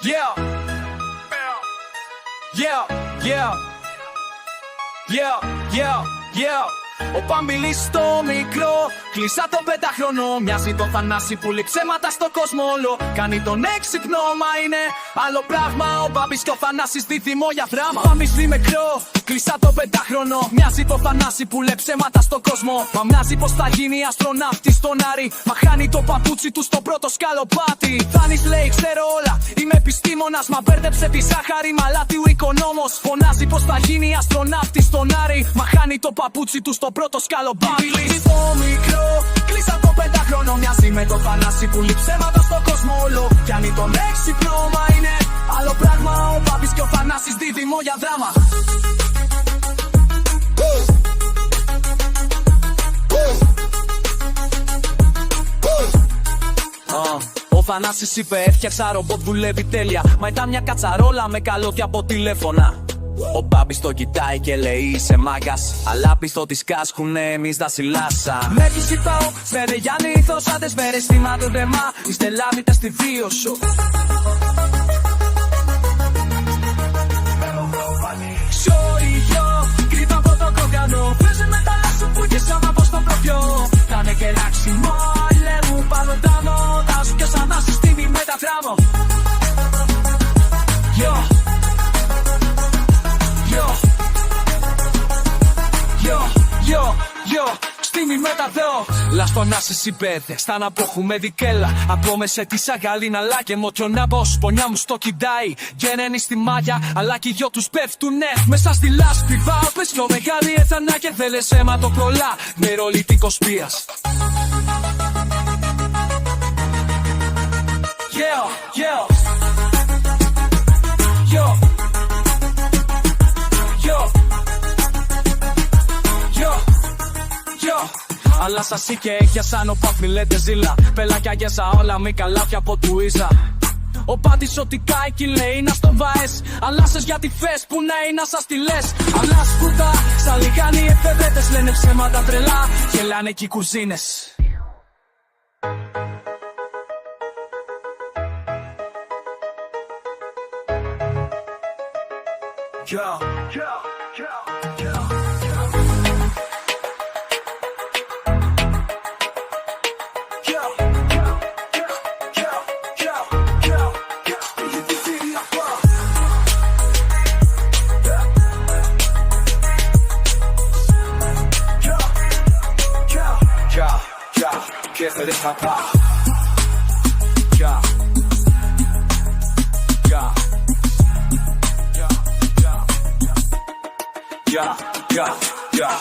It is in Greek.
Yeah. Yeah, yeah. Yeah, yeah, yeah. Ο Πάμπηλης στο μικρό, κλείσα το πεντάχρονο. Μοιάζει το Θανάση που λέει ψέματα στο κόσμο όλο. Κάνει τον έξυπνο, μα είναι άλλο πράγμα. Ο Μπάμπης και ο Θανάσης δίδυμο για δράμα. Πάμπης μικρό, κλείσα το πεντάχρονο. Μοιάζει το Θανάση που λέει ψέματα στο κόσμο. Μα μοιάζει πως θα γίνει αστροναύτης στον Άρη. Μα χάνει το παπούτσι του στο πρώτο σκαλοπάτι. Θάνης λέει ξέρω όλα, είμαι επιστήμονας. Μα μπέρδεψε τη ζάχαρη, μαλάτι ο οικονόμος. Φωνάζει πως θα γίνει αστροναύτης στον Άρη. Μα χάνει το παπούτσι του στο πρώτο σκαλοπάτι. Στο μικρό, κλείσα το πεντάχρονο. Μοιάζει με το Θανάση που λέει ψέματα στο κόσμο όλο. Κάνει τον έξυπνο, μα είναι άλλο πράγμα. Ο Μπάμπης και ο Θανάσης δίδυμο για δράμα. Ο Θανάσης είπε έφτιαξα ρομπότ, δουλεύει τέλεια. Μα ήταν μια κατσαρόλα με καλώδια από τηλέφωνα. Ο Μπάμπης το κοιτάει και λέει είσαι μάγκας. Αλλά πιστό τις κάσκουνε εμείς τα σιλάσα. Με τους είπαω, σφαίρε Γιάννη ηθώσαντες, σφαίρε στήματο δεμά. Είστε λάβητες στη βίο σου. Ξοριγιό, κρύβα από το κόκκανο. Φέζε με τα λάσου που και σάμα πως το προπιό. Κάνε και ράξιμο, λέγου πάνω τάμο. Τάσου και σαν να σου στήμει με τα τράμω. Στήμη με τα Θεό. Λαστονάσεις υπέδε, στα να πω έχουμε δικέλα. Από μέσα της αγαλίνα, αλλά και μοτιονά πως πονιά μου στο κοιτάει. Γέννενοι στη μάγια, αλλά κι οι δυο τους πέφτουνε. Μέσα στη λάσπη βάπες, πιο μεγάλη έθανα και θέλες αίμα το κολλά. Μερολυτικός πίας. Yeah, yeah. Yo. Αλλά σας είχε έχια σαν ο Παφ μιλέτε ζήλα. Πελάκια γέσα όλα μη καλάθια από τουίζα. Ο Πάντης ότι κάει λέει να στο βάες. Αλλά σες γιατί φες που να είναι να σας τη λες. Αλλά σπούτα σαν λιγάνοι εφευρέτες. Λένε ψέματα τρελά, γελάνε κι οι κουζίνες. Yeah, yeah, yeah, yeah. Que se desata. Ya. Ya. Ya. Ya. Ya. Ya. Ya.